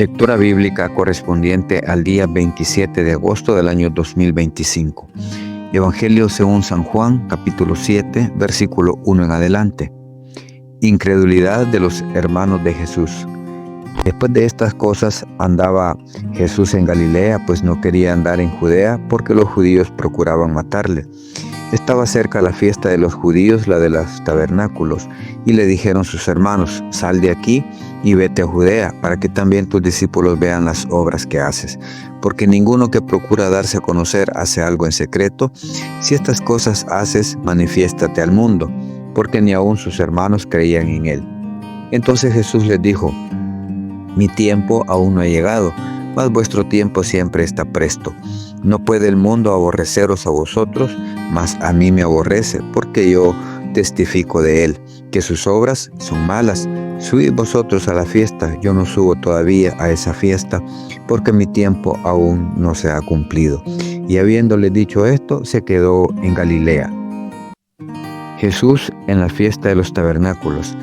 Lectura bíblica correspondiente al día 27 de agosto del año 2025. Evangelio según San Juan, capítulo 7, versículo 1 en adelante. Incredulidad de los hermanos de Jesús. Después de estas cosas andaba Jesús en Galilea, pues no quería andar en Judea, porque los judíos procuraban matarle. Estaba cerca la fiesta de los judíos, la de los tabernáculos, y le dijeron sus hermanos: sal de aquí y vete a Judea, para que también tus discípulos vean las obras que haces. Porque ninguno que procura darse a conocer hace algo en secreto. Si estas cosas haces, manifiéstate al mundo, porque ni aun sus hermanos creían en él. Entonces Jesús les dijo: mi tiempo aún no ha llegado, mas vuestro tiempo siempre está presto. No puede el mundo aborreceros a vosotros, mas a mí me aborrece, porque yo testifico de él, que sus obras son malas. Subid vosotros a la fiesta, yo no subo todavía a esa fiesta, porque mi tiempo aún no se ha cumplido. Y habiéndole dicho esto, se quedó en Galilea. Jesús en la fiesta de los tabernáculos.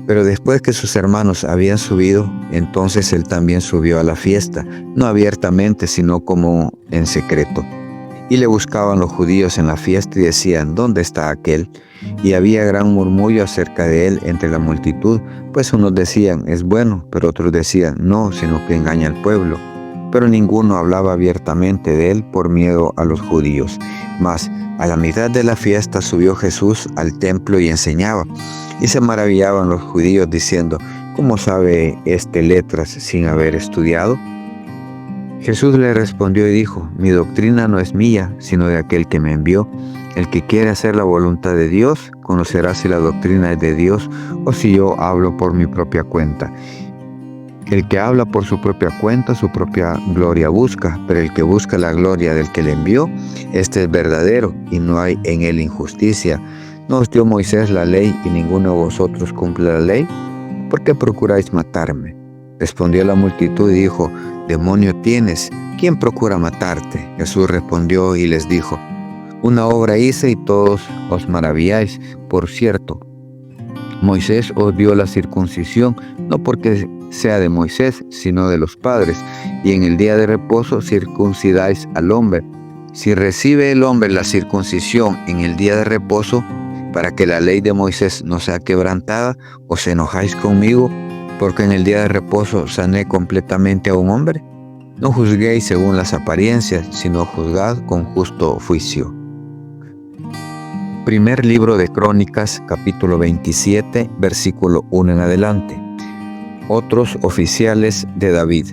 Pero después que sus hermanos habían subido, entonces él también subió a la fiesta, no abiertamente, sino como en secreto. Y le buscaban los judíos en la fiesta y decían: ¿dónde está aquel? Y había gran murmullo acerca de él entre la multitud, pues unos decían: es bueno, pero otros decían: no, sino que engaña al pueblo. Pero ninguno hablaba abiertamente de él por miedo a los judíos. Mas a la mitad de la fiesta subió Jesús al templo y enseñaba. Y se maravillaban los judíos diciendo: ¿cómo sabe este letras sin haber estudiado? Jesús le respondió y dijo: mi doctrina no es mía, sino de aquel que me envió. El que quiere hacer la voluntad de Dios, conocerá si la doctrina es de Dios o si yo hablo por mi propia cuenta. El que habla por su propia cuenta, su propia gloria busca, pero el que busca la gloria del que le envió, este es verdadero, y no hay en él injusticia. ¿No os dio Moisés la ley y ninguno de vosotros cumple la ley? ¿Por qué procuráis matarme? Respondió la multitud y dijo: demonio tienes, ¿quién procura matarte? Jesús respondió y les dijo: una obra hice y todos os maravilláis. Por cierto, Moisés os dio la circuncisión, no porque sea de Moisés, sino de los padres, y en el día de reposo circuncidáis al hombre. Si recibe el hombre la circuncisión en el día de reposo, para que la ley de Moisés no sea quebrantada, ¿os enojáis conmigo, porque en el día de reposo sané completamente a un hombre? No juzguéis según las apariencias, sino juzgad con justo juicio. Primer libro de Crónicas, capítulo 27, versículo 1 en adelante. Otros oficiales de David.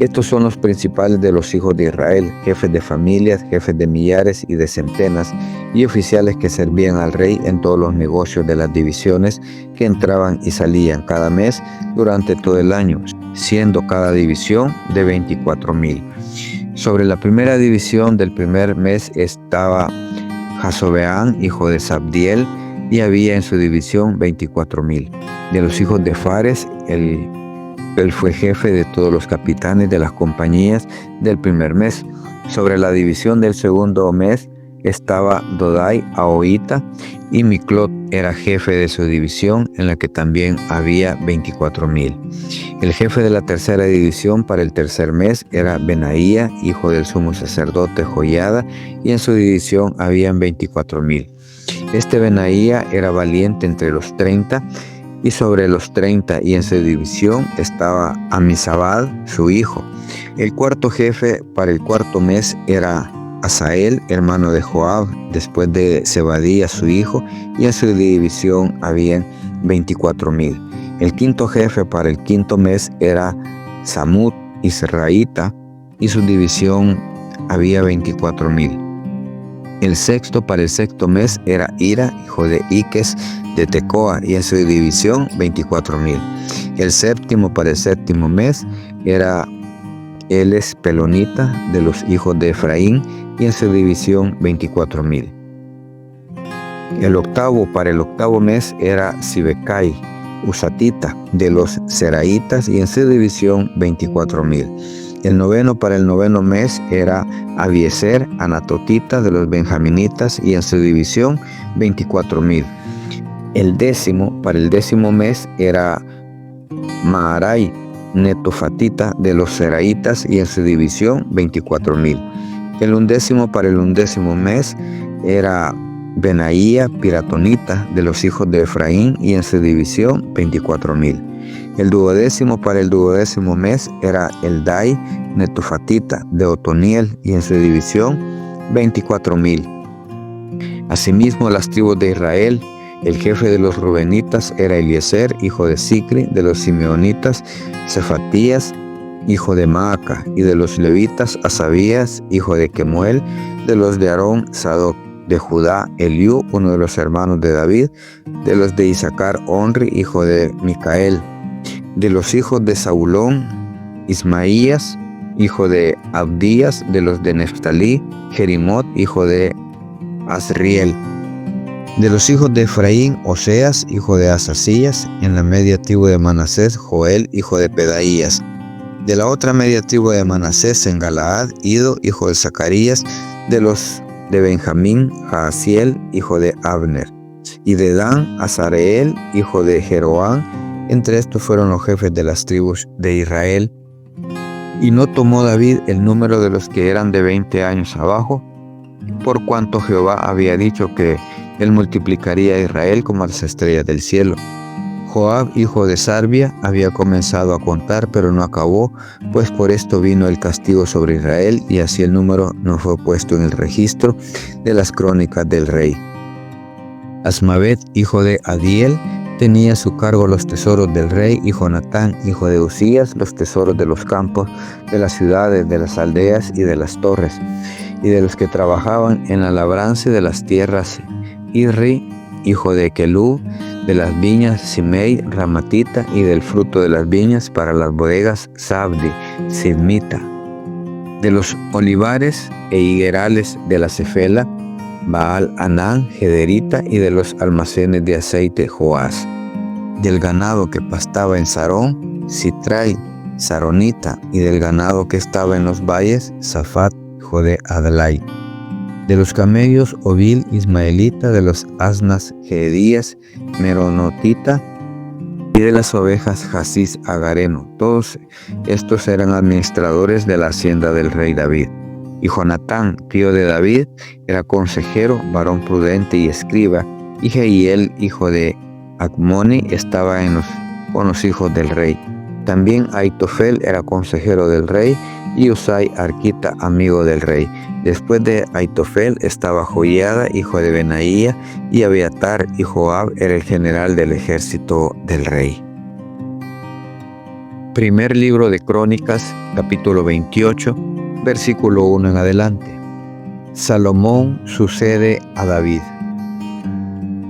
Estos son los principales de los hijos de Israel, jefes de familias, jefes de millares y de centenas, y oficiales que servían al rey en todos los negocios de las divisiones que entraban y salían cada mes durante todo el año, siendo cada división de 24,000. Sobre la primera división del primer mes estaba Jasobeán, hijo de Zabdiel, y había en su división 24,000. De los hijos de Fares, él fue jefe de todos los capitanes de las compañías del primer mes. Sobre la división del segundo mes estaba Dodai Ahoita, y Miclot era jefe de su división, en la que también había 24,000. El jefe de la tercera división para el tercer mes era Benaía, hijo del sumo sacerdote Joiada, y en su división habían 24,000. Este Benaía era valiente entre los 30, y sobre los 30 y en su división estaba Amizabad, su hijo. El cuarto jefe para el cuarto mes era Asael, hermano de Joab, después de Zebadía, su hijo, y en su división habían 24,000. El quinto jefe para el quinto mes era Samud, israelita, y su división había 24,000. El sexto para el sexto mes era Ira, hijo de Iques, de Tecoa, y en su división 24,000. El séptimo para el séptimo mes era Eles Pelonita, de los hijos de Efraín, y en su división 24,000. El octavo para el octavo mes era Sibecai, Usatita, de los Seraitas, y en su división 24,000. El noveno para el noveno mes era Abiezer, Anatotita, de los benjaminitas, y en su división 24,000. El décimo para el décimo mes era Maharai, netofatita de los seraitas y en su división 24,000. El 11º para el 11º mes era Benaía piratonita de los hijos de Efraín y en su división 24,000. El 12º para el 12º mes era Eldai netofatita de Otoniel y en su división 24,000. Asimismo, las tribus de Israel, el jefe de los rubenitas era Eliezer, hijo de Sicri, de los simeonitas, Cefatías, hijo de Maaca, y de los levitas, Asabías, hijo de Kemuel, de los de Aarón, Sadoc, de Judá, Eliú, uno de los hermanos de David, de los de Isaacar, Onri, hijo de Micael, de los hijos de Zabulón, Ismaías, hijo de Abdías, de los de Neftalí, Jerimot, hijo de Asriel. De los hijos de Efraín, Oseas, hijo de Asasías, en la media tribu de Manasés, Joel, hijo de Pedaías. De la otra media tribu de Manasés, en Galaad, Ido, hijo de Zacarías. De los de Benjamín, Jaasiel, hijo de Abner. Y de Dan, Azareel, hijo de Jeroam. Entre estos fueron los jefes de las tribus de Israel. Y no tomó David el número de los que eran de 20 años abajo, por cuanto Jehová había dicho que él multiplicaría a Israel como las estrellas del cielo. Joab, hijo de Sarbia, había comenzado a contar, pero no acabó, pues por esto vino el castigo sobre Israel, y así el número no fue puesto en el registro de las crónicas del rey. Asmavet, hijo de Adiel, tenía a su cargo los tesoros del rey, y Jonatán, hijo de Usías, los tesoros de los campos, de las ciudades, de las aldeas y de las torres, y de los que trabajaban en la labranza de las tierras, Irri, hijo de Kelub, de las viñas, Simei, Ramatita, y del fruto de las viñas para las bodegas, Sabdi, Sidmita. De los olivares e higuerales de la Cefela, Baal Anán, Gederita, y de los almacenes de aceite, Joás. Del ganado que pastaba en Sarón, Sitrai, Saronita, y del ganado que estaba en los valles, Safat, hijo de Adlai. De los camellos, Ovil, Ismaelita, de los asnas, Gedías, Meronotita, y de las ovejas, Jasís, Agareno. Todos estos eran administradores de la hacienda del rey David. Y Jonatán, tío de David, era consejero, varón prudente y escriba, y Jehiel, hijo de Acmoni, estaba con los hijos del rey. También Aitofel era consejero del rey, y Usai arquita, amigo del rey. Después de Aitofel estaba Joiada, hijo de Benaía, y Abiatar, y Joab era el general del ejército del rey. Primer libro de Crónicas, capítulo 28, versículo 1 en adelante. Salomón sucede a David.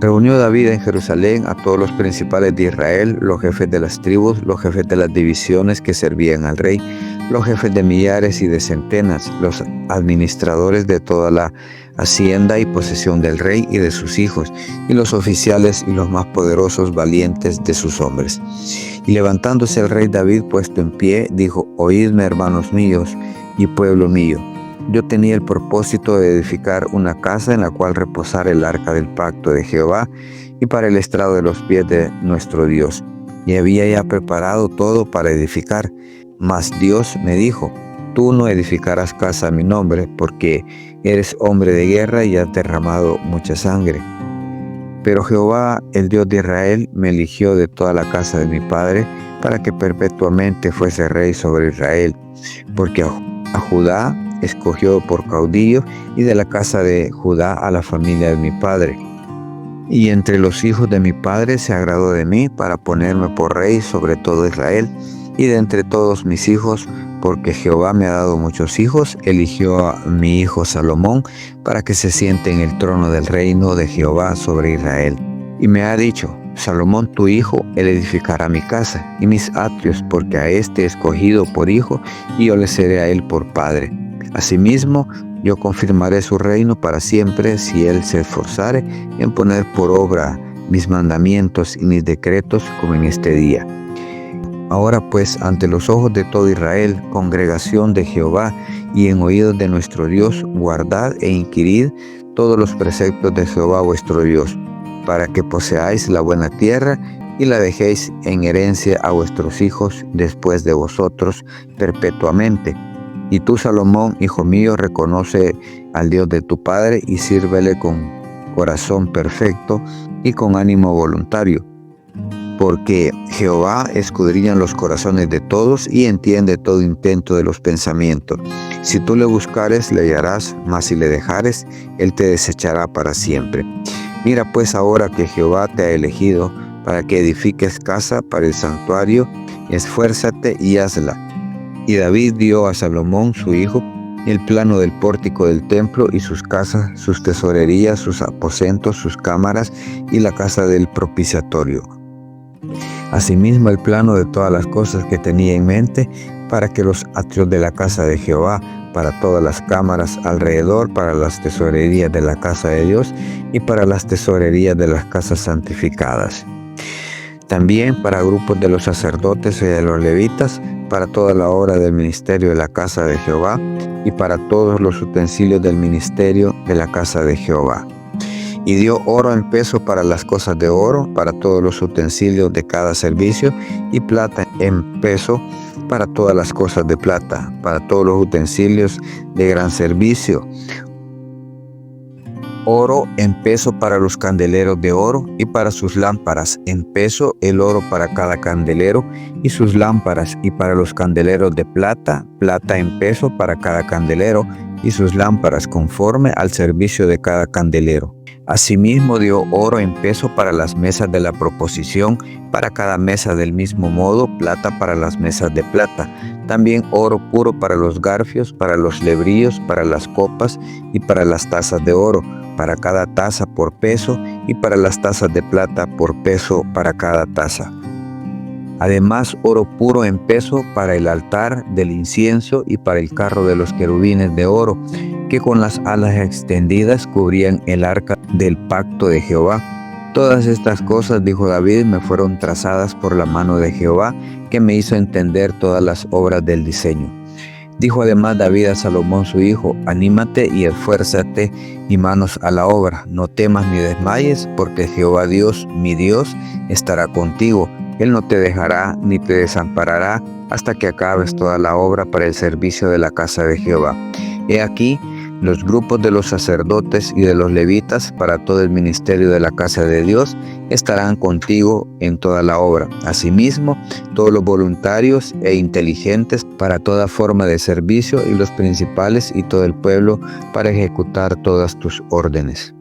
Reunió David en Jerusalén a todos los principales de Israel, los jefes de las tribus, los jefes de las divisiones que servían al rey, los jefes de millares y de centenas, los administradores de toda la hacienda y posesión del rey y de sus hijos, y los oficiales y los más poderosos valientes de sus hombres. Y levantándose el rey David puesto en pie, dijo: Oídme, hermanos míos y pueblo mío. Yo tenía el propósito de edificar una casa en la cual reposara el arca del pacto de Jehová y para el estrado de los pies de nuestro Dios. Y había ya preparado todo para edificar. Mas Dios me dijo: Tú no edificarás casa a mi nombre, porque eres hombre de guerra y has derramado mucha sangre. Pero Jehová, el Dios de Israel, me eligió de toda la casa de mi padre para que perpetuamente fuese rey sobre Israel, porque a Judá escogió por caudillo, y de la casa de Judá a la familia de mi padre. Y entre los hijos de mi padre se agradó de mí para ponerme por rey sobre todo Israel, y de entre todos mis hijos, porque Jehová me ha dado muchos hijos, eligió a mi hijo Salomón para que se siente en el trono del reino de Jehová sobre Israel. Y me ha dicho: Salomón tu hijo, él edificará mi casa y mis atrios, porque a este he escogido por hijo, y yo le seré a él por padre. Asimismo, yo confirmaré su reino para siempre, si él se esforzare en poner por obra mis mandamientos y mis decretos, como en este día. Ahora pues, ante los ojos de todo Israel, congregación de Jehová, y en oídos de nuestro Dios, guardad e inquirid todos los preceptos de Jehová vuestro Dios, para que poseáis la buena tierra y la dejéis en herencia a vuestros hijos después de vosotros perpetuamente. Y tú, Salomón, hijo mío, reconoce al Dios de tu padre y sírvele con corazón perfecto y con ánimo voluntario, porque Jehová escudriña los corazones de todos y entiende todo intento de los pensamientos. Si tú le buscares, le hallarás, mas si le dejares, él te desechará para siempre. Mira pues ahora que Jehová te ha elegido para que edifiques casa para el santuario, esfuérzate y hazla. Y David dio a Salomón, su hijo, el plano del pórtico del templo y sus casas, sus tesorerías, sus aposentos, sus cámaras y la casa del propiciatorio. Asimismo, el plano de todas las cosas que tenía en mente para que los atrios de la casa de Jehová, para todas las cámaras alrededor, para las tesorerías de la casa de Dios y para las tesorerías de las casas santificadas. También para grupos de los sacerdotes y de los levitas, para toda la obra del ministerio de la casa de Jehová y para todos los utensilios del ministerio de la casa de Jehová. Y dio oro en peso para las cosas de oro, para todos los utensilios de cada servicio, y plata en peso para todas las cosas de plata, para todos los utensilios de gran servicio. Oro en peso para los candeleros de oro y para sus lámparas, en peso el oro para cada candelero y sus lámparas, y para los candeleros de plata, plata en peso para cada candelero y sus lámparas, conforme al servicio de cada candelero. Asimismo dio oro en peso para las mesas de la proposición, para cada mesa del mismo modo, plata para las mesas de plata. También oro puro para los garfios, para los lebrillos, para las copas y para las tazas de oro, para cada taza por peso, y para las tazas de plata por peso para cada taza. Además, oro puro en peso para el altar del incienso y para el carro de los querubines de oro, que con las alas extendidas cubrían el arca del pacto de Jehová. Todas estas cosas, dijo David, me fueron trazadas por la mano de Jehová, que me hizo entender todas las obras del diseño. Dijo además David a Salomón su hijo, anímate y esfuérzate y manos a la obra, no temas ni desmayes, porque Jehová Dios, mi Dios, estará contigo. Él no te dejará ni te desamparará hasta que acabes toda la obra para el servicio de la casa de Jehová. He aquí, los grupos de los sacerdotes y de los levitas para todo el ministerio de la casa de Dios estarán contigo en toda la obra. Asimismo, todos los voluntarios e inteligentes para toda forma de servicio y los principales y todo el pueblo para ejecutar todas tus órdenes.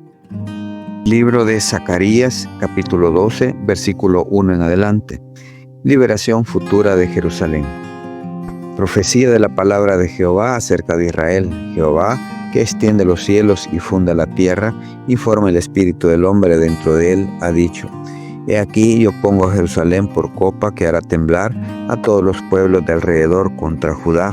Libro de Zacarías, capítulo 12, versículo 1 en adelante. Liberación futura de Jerusalén. Profecía de la palabra de Jehová acerca de Israel. Jehová, que extiende los cielos y funda la tierra y forma el espíritu del hombre dentro de él, ha dicho: He aquí yo pongo a Jerusalén por copa que hará temblar a todos los pueblos de alrededor contra Judá,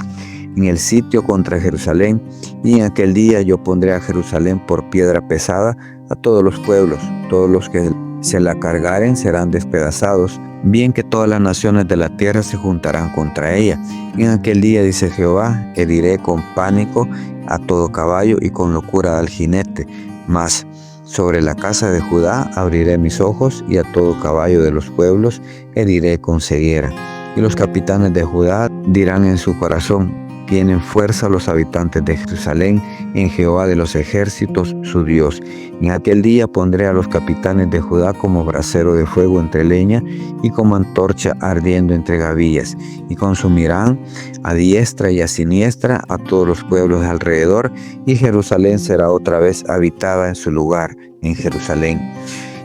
en el sitio contra Jerusalén, y en aquel día yo pondré a Jerusalén por piedra pesada a todos los pueblos, todos los que se la cargaren serán despedazados, bien que todas las naciones de la tierra se juntarán contra ella. En aquel día, dice Jehová, heriré con pánico a todo caballo y con locura al jinete, mas sobre la casa de Judá abriré mis ojos, y a todo caballo de los pueblos heriré con ceguera. Y los capitanes de Judá dirán en su corazón: tienen fuerza los habitantes de Jerusalén en Jehová de los ejércitos, su Dios. En aquel día pondré a los capitanes de Judá como brasero de fuego entre leña y como antorcha ardiendo entre gavillas, y consumirán a diestra y a siniestra a todos los pueblos de alrededor, y Jerusalén será otra vez habitada en su lugar, en Jerusalén.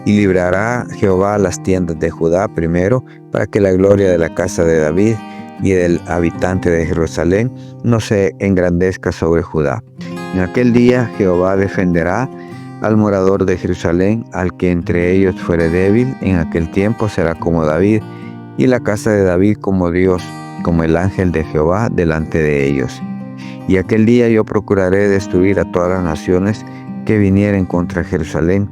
Y librará Jehová las tiendas de Judá primero, para que la gloria de la casa de David y del habitante de Jerusalén no se engrandezca sobre Judá. En aquel día Jehová defenderá al morador de Jerusalén, al que entre ellos fuere débil. En aquel tiempo será como David, y la casa de David como Dios, como el ángel de Jehová delante de ellos. Y aquel día yo procuraré destruir a todas las naciones que vinieren contra Jerusalén,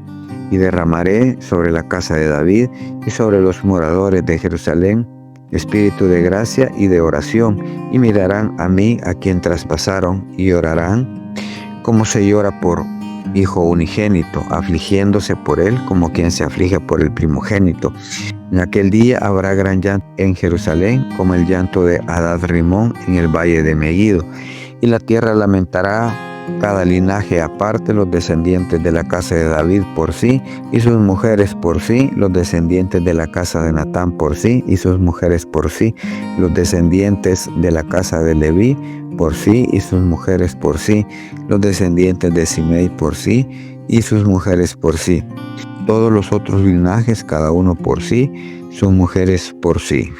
y derramaré sobre la casa de David y sobre los moradores de Jerusalén espíritu de gracia y de oración, y mirarán a mí, a quien traspasaron, y llorarán como se llora por hijo unigénito, afligiéndose por él como quien se aflige por el primogénito. En aquel día habrá gran llanto en Jerusalén, como el llanto de Hadad Rimón en el valle de Megiddo, y la tierra lamentará cada linaje aparte, los descendientes de la casa de David por sí y sus mujeres por sí, los descendientes de la casa de Natán por sí y sus mujeres por sí, los descendientes de la casa de Leví por sí y sus mujeres por sí, los descendientes de Simei por sí y sus mujeres por sí. Todos los otros linajes, cada uno por sí, sus mujeres por sí.